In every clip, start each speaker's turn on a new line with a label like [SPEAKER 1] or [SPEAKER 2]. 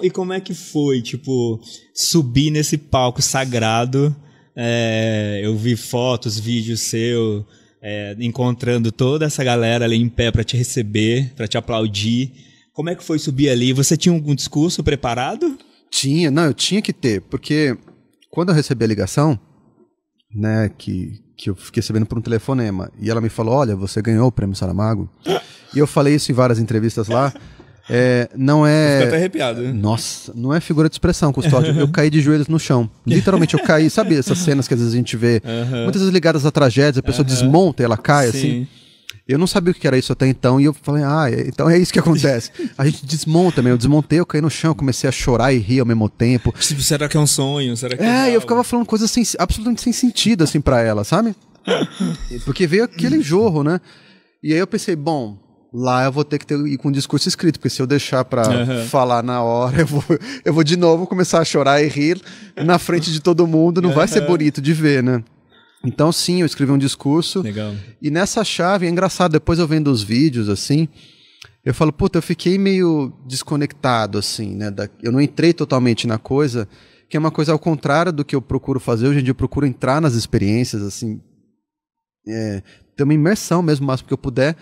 [SPEAKER 1] E como é que foi, tipo, subir nesse palco sagrado? Eu vi fotos, vídeos seu, encontrando toda essa galera ali em pé para te receber, para te aplaudir. Como é que foi subir ali? Você tinha algum discurso preparado?
[SPEAKER 2] Tinha, não, eu tinha que ter, porque quando eu recebi a ligação, né, que eu fiquei sabendo por um telefonema, e ela me falou, olha, você ganhou o Prêmio Saramago, e eu falei isso em várias entrevistas lá, não é...
[SPEAKER 1] Fico até arrepiado. Né?
[SPEAKER 2] Nossa, não é figura de expressão, Custódio, eu caí de joelhos no chão, literalmente eu caí, sabe essas cenas que às vezes a gente vê, muitas vezes ligadas a tragédias, a pessoa desmonta e ela cai,
[SPEAKER 1] Sim.
[SPEAKER 2] assim. Eu não sabia o que era isso até então, e eu falei, então é isso que acontece. A gente desmonta mesmo, eu desmontei, eu caí no chão, comecei a chorar e rir ao mesmo tempo.
[SPEAKER 1] Será que é um sonho? Será que
[SPEAKER 2] e eu ficava falando coisas absolutamente sem sentido, assim, pra ela, sabe? Porque veio aquele jorro, né? E aí eu pensei, bom, lá eu vou ter que ir com um discurso escrito, porque se eu deixar pra falar na hora, eu vou de novo começar a chorar e rir na frente de todo mundo, não vai ser bonito de ver, né? Então, sim, eu escrevi um discurso.
[SPEAKER 1] Legal.
[SPEAKER 2] E nessa chave, é engraçado, depois eu vendo os vídeos, assim, eu falo, puta, eu fiquei meio desconectado, assim, né? Eu não entrei totalmente na coisa, que é uma coisa ao contrário do que eu procuro fazer. Hoje em dia eu procuro entrar nas experiências, assim, ter uma imersão mesmo, o máximo que eu puder.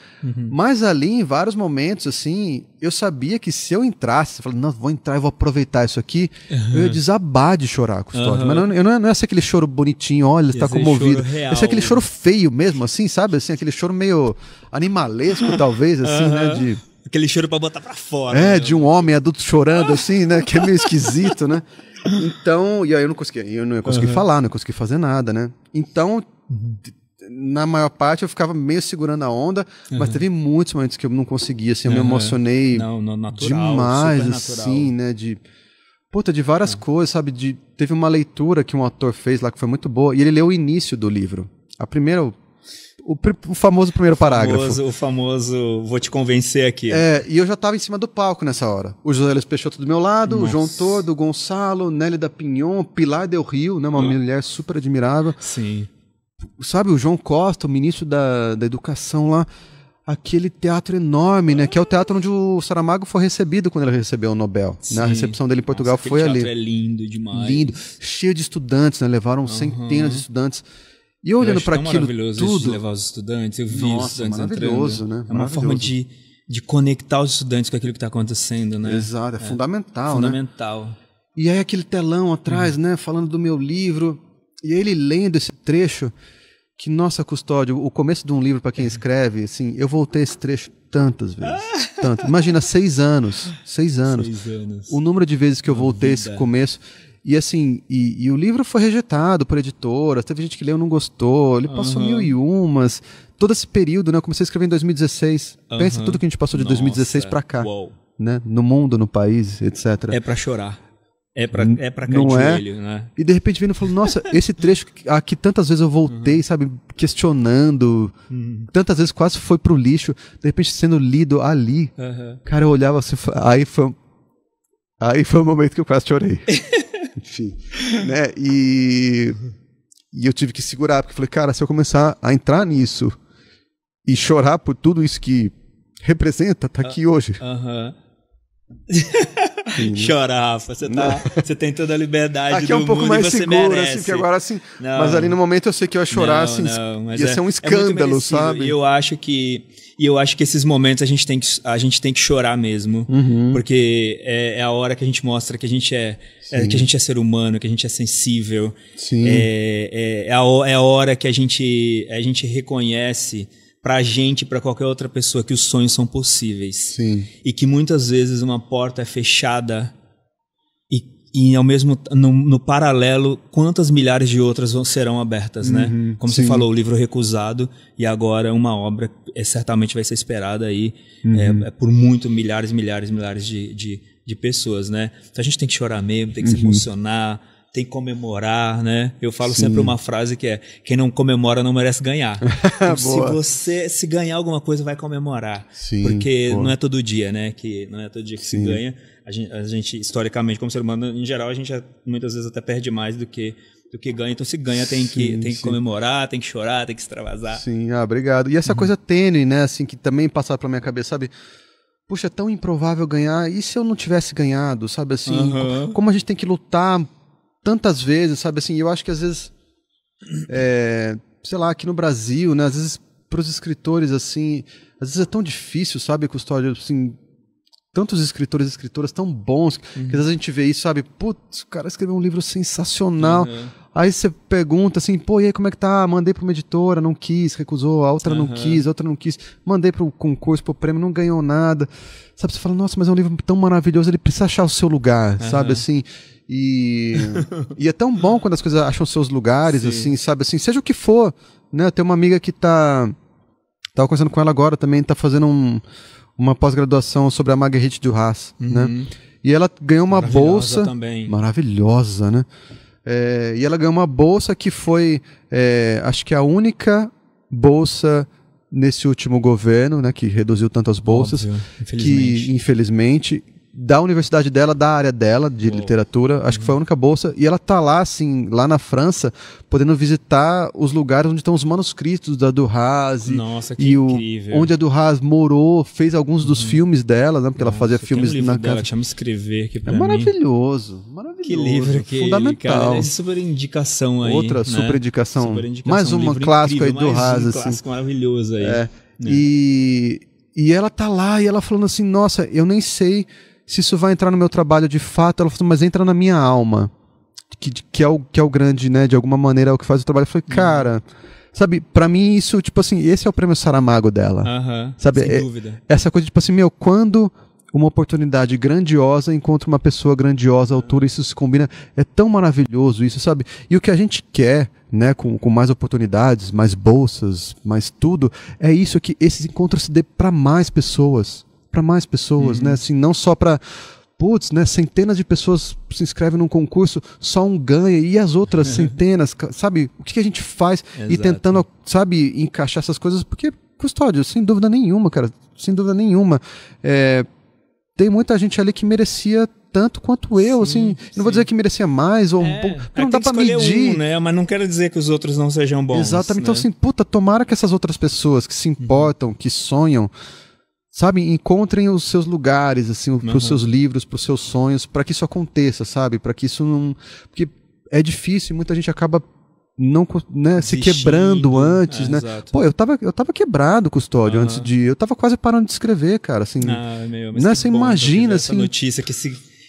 [SPEAKER 2] Mas ali, em vários momentos, assim, eu sabia que se eu entrasse, eu falei, não, vou entrar e vou aproveitar isso aqui, eu ia desabar de chorar, Custódio. Mas não é aquele choro bonitinho, olha, ele está comovido. Esse é aquele choro feio mesmo, assim, sabe? Assim, aquele choro meio animalesco, talvez, assim, né?
[SPEAKER 1] Aquele choro pra botar pra fora.
[SPEAKER 2] De um homem adulto chorando, assim, né? Que é meio esquisito, né? Então, e aí eu não ia conseguir falar, não ia conseguir fazer nada, né? Então... Na maior parte eu ficava meio segurando a onda, mas teve muitos momentos que eu não conseguia, assim, eu me emocionei demais, assim, né, de várias coisas, sabe, teve uma leitura que um autor fez lá que foi muito boa, e ele leu o início do livro, a primeira, o famoso primeiro parágrafo.
[SPEAKER 1] O famoso, vou te convencer aqui.
[SPEAKER 2] E eu já estava em cima do palco nessa hora, o José Luiz Peixoto do meu lado, o João Tordo, o Gonçalo, Nelly da Pinhon, Pilar Del Rio, né, uma mulher super admirável.
[SPEAKER 1] Sim.
[SPEAKER 2] Sabe, o João Costa, o ministro da Educação lá, aquele teatro enorme, né? Que é o teatro onde o Saramago foi recebido quando ele recebeu o Nobel. Né? A recepção dele em Portugal foi ali.
[SPEAKER 1] É lindo demais.
[SPEAKER 2] Lindo, cheio de estudantes, né? Levaram centenas de estudantes. E eu olhando para aquilo tudo...
[SPEAKER 1] De levar os estudantes, eu vi os estudantes
[SPEAKER 2] maravilhoso,
[SPEAKER 1] entrando.
[SPEAKER 2] Né?
[SPEAKER 1] É uma forma de conectar os estudantes com aquilo que está acontecendo, né?
[SPEAKER 2] Exato, é fundamental,
[SPEAKER 1] fundamental.
[SPEAKER 2] Né? E aí aquele telão atrás, né? Falando do meu livro... E ele lendo esse trecho, que, nossa, Custódio, o começo de um livro para quem escreve, assim, eu voltei esse trecho tantas vezes. Tanto. Imagina, 6 anos. 6 anos.
[SPEAKER 1] 6 anos.
[SPEAKER 2] O número de vezes que eu voltei esse começo. E assim, e o livro foi rejeitado por editoras, teve gente que leu e não gostou, ele passou 1001. Todo esse período, né? Eu comecei a escrever em 2016. Pensa tudo que a gente passou de 2016 para cá. Né? No mundo, no país, etc.
[SPEAKER 1] É para chorar. É pra cair de joelho, né?
[SPEAKER 2] E de repente vendo e falou, nossa, esse trecho aqui tantas vezes eu voltei, sabe, questionando, tantas vezes quase foi pro lixo, de repente sendo lido ali, cara, eu olhava assim, aí foi o momento que eu quase chorei. Enfim, né, e eu tive que segurar, porque eu falei, cara, se eu começar a entrar nisso e chorar por tudo isso que representa, tá aqui hoje.
[SPEAKER 1] Chora, Rafa, você tem toda a liberdade
[SPEAKER 2] aqui
[SPEAKER 1] do
[SPEAKER 2] é um pouco
[SPEAKER 1] mundo
[SPEAKER 2] mais
[SPEAKER 1] e você
[SPEAKER 2] seguro,
[SPEAKER 1] merece.
[SPEAKER 2] assim, porque agora assim, mas ali no momento eu sei que eu ia chorar, assim, ia ser um escândalo, sabe?
[SPEAKER 1] E eu acho que esses momentos a gente tem que chorar mesmo, porque é a hora que a gente mostra que a gente que a gente é ser humano, que a gente é sensível.
[SPEAKER 2] Sim.
[SPEAKER 1] É a hora que a gente reconhece pra gente e pra qualquer outra pessoa que os sonhos são possíveis.
[SPEAKER 2] Sim.
[SPEAKER 1] E que muitas vezes uma porta é fechada e ao mesmo no paralelo, quantas milhares de outras serão abertas, né? Como você falou, o livro recusado e agora uma obra certamente vai ser esperada aí por milhares de pessoas, né? Então a gente tem que chorar mesmo, tem que se emocionar, tem que comemorar, né? Eu falo sempre uma frase que é: quem não comemora não merece ganhar. Então, se ganhar alguma coisa, vai comemorar.
[SPEAKER 2] Sim,
[SPEAKER 1] porque não é todo dia, né? Que não é todo dia que se ganha. A gente, historicamente, como ser humano, em geral, a gente muitas vezes até perde mais do que ganha. Então, se ganha, tem que comemorar, tem que chorar, tem que extravasar.
[SPEAKER 2] Sim, obrigado. E essa coisa tênue, né? Assim, que também passava pela minha cabeça, sabe? puxa, é tão improvável ganhar, e se eu não tivesse ganhado, sabe assim? Como a gente tem que lutar tantas vezes, sabe assim? Eu acho que às vezes, sei lá, aqui no Brasil, né? Às vezes para os escritores, assim, às vezes é tão difícil, sabe, Custódio, assim, tantos escritores e escritoras tão bons, que às vezes a gente vê isso, sabe, putz, o cara escreveu um livro sensacional, aí você pergunta assim, pô, e aí como é que tá? Mandei para uma editora, não quis, recusou, a outra não quis, a outra não quis, mandei para o concurso, para o prêmio, não ganhou nada, sabe, você fala, nossa, mas é um livro tão maravilhoso, ele precisa achar o seu lugar, sabe, assim, e é tão bom quando as coisas acham seus lugares, assim, sabe, assim, seja o que for, né, tem uma amiga que tava conversando com ela agora também, tá fazendo uma pós-graduação sobre a Marguerite Duras, né? E ela ganhou uma bolsa
[SPEAKER 1] também.
[SPEAKER 2] Maravilhosa, né? E ela ganhou uma bolsa que foi, acho que a única bolsa nesse último governo, né, que reduziu tantas bolsas,
[SPEAKER 1] óbvio,
[SPEAKER 2] que infelizmente da universidade dela, da área dela, de literatura, acho que foi a única bolsa, e ela tá lá, assim, lá na França, podendo visitar os lugares onde estão os manuscritos da Duras,
[SPEAKER 1] nossa, que incrível.
[SPEAKER 2] Onde a Duras morou, fez alguns dos filmes dela, né, porque ela fazia filmes
[SPEAKER 1] tem um livro
[SPEAKER 2] na
[SPEAKER 1] dela
[SPEAKER 2] casa.
[SPEAKER 1] que chama Escrever aqui pra
[SPEAKER 2] mim. Maravilhoso.
[SPEAKER 1] Que livro aquele,
[SPEAKER 2] fundamental.
[SPEAKER 1] Cara, é super indicação aí.
[SPEAKER 2] Outra,
[SPEAKER 1] né?
[SPEAKER 2] super indicação.
[SPEAKER 1] Super indicação.
[SPEAKER 2] Mais uma clássica aí do Duras, assim.
[SPEAKER 1] Clássico maravilhoso aí.
[SPEAKER 2] Né? E ela tá lá, e ela falando assim, nossa, eu nem sei se isso vai entrar no meu trabalho de fato. Ela falou, mas entra na minha alma, que é o grande, né, de alguma maneira é o que faz o trabalho. Eu falei, cara, sabe, pra mim isso, tipo assim, esse é o prêmio Saramago dela, sabe,
[SPEAKER 1] sem dúvida.
[SPEAKER 2] Essa coisa, tipo assim, quando uma oportunidade grandiosa encontra uma pessoa grandiosa à altura, isso se combina, é tão maravilhoso isso, sabe, e o que a gente quer, né, com mais oportunidades, mais bolsas, mais tudo, é isso, que esses encontros se dê pra mais pessoas, né, assim, não só para, putz, né, centenas de pessoas se inscrevem num concurso, só um ganha, e as outras centenas, sabe, o que a gente faz? E tentando, sabe, encaixar essas coisas, porque, Custódio, sem dúvida nenhuma, cara, sem dúvida nenhuma, tem muita gente ali que merecia tanto quanto eu, assim, não vou dizer que merecia mais ou um pouco, porque não dá pra medir,
[SPEAKER 1] né? Mas não quero dizer que os outros não sejam bons.
[SPEAKER 2] Exatamente,
[SPEAKER 1] né?
[SPEAKER 2] Então assim, puta, tomara que essas outras pessoas que se importam, que sonham, sabe, encontrem os seus lugares, assim, pros seus livros, pros seus sonhos, para que isso aconteça, sabe, para que isso não, porque é difícil, muita gente acaba não, né, se quebrando antes, né?
[SPEAKER 1] Exato.
[SPEAKER 2] Pô, eu tava quebrado, Custódio, antes eu tava quase parando de escrever, cara, assim,
[SPEAKER 1] mas
[SPEAKER 2] né, você imagina, assim,
[SPEAKER 1] essa notícia que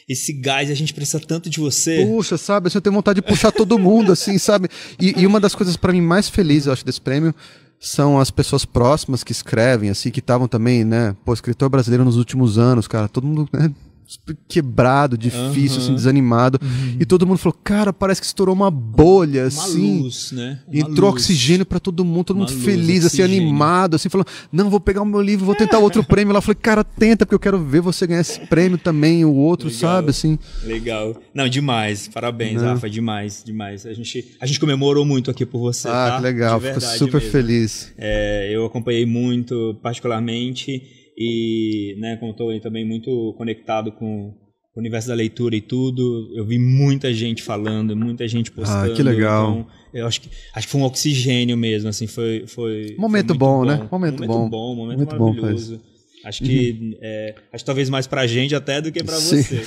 [SPEAKER 1] esse gás, a gente precisa tanto de você.
[SPEAKER 2] Puxa, sabe, assim, eu tenho vontade de puxar todo mundo, assim, sabe, e uma das coisas para mim mais felizes, eu acho, desse prêmio, são as pessoas próximas que escrevem, assim, que estavam também, né, escritor brasileiro nos últimos anos, cara, todo mundo, né, quebrado, difícil, assim, desanimado, e todo mundo falou, cara, parece que estourou uma bolha, assim,
[SPEAKER 1] luz, né?
[SPEAKER 2] Entrou oxigênio pra todo mundo feliz, assim, animado, assim, falando, não, vou pegar o meu livro, vou tentar outro prêmio lá, eu falei, cara, tenta, porque eu quero ver você ganhar esse prêmio também, o outro, legal, sabe, assim.
[SPEAKER 1] Legal. Não, demais, parabéns, Rafa, demais. A gente comemorou muito aqui por você, tá?
[SPEAKER 2] Que legal, fico super feliz.
[SPEAKER 1] Eu acompanhei muito, particularmente, e, né, como estou também muito conectado com o universo da leitura e tudo, eu vi muita gente falando, muita gente postando.
[SPEAKER 2] Que legal.
[SPEAKER 1] Então, eu acho que foi um oxigênio mesmo, assim, foi
[SPEAKER 2] momento bom, né? Momento
[SPEAKER 1] maravilhoso. Acho que acho talvez mais pra gente até do que pra você.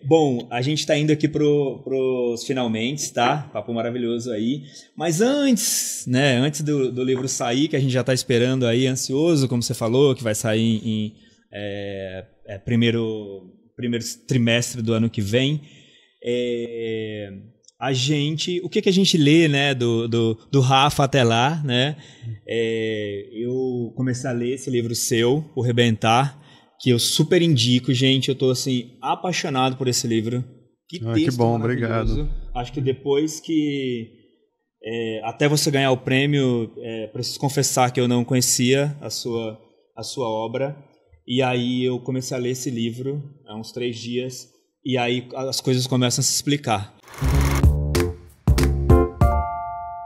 [SPEAKER 1] Bom, a gente tá indo aqui pros finalmente, tá? Papo maravilhoso aí. Mas antes do livro sair, que a gente já tá esperando aí, ansioso, como você falou, que vai sair em primeiro trimestre do ano que vem. O que a gente lê, né, do Rafa até lá, né? Eu comecei a ler esse livro seu, O Rebentar, que eu super indico, gente. Eu tô assim apaixonado por esse livro. Que texto
[SPEAKER 2] bom,
[SPEAKER 1] maravilhoso.
[SPEAKER 2] obrigado.
[SPEAKER 1] Acho que depois que até você ganhar o prêmio, preciso confessar que eu não conhecia a sua obra. E aí eu comecei a ler esse livro há uns 3 dias e aí as coisas começam a se explicar.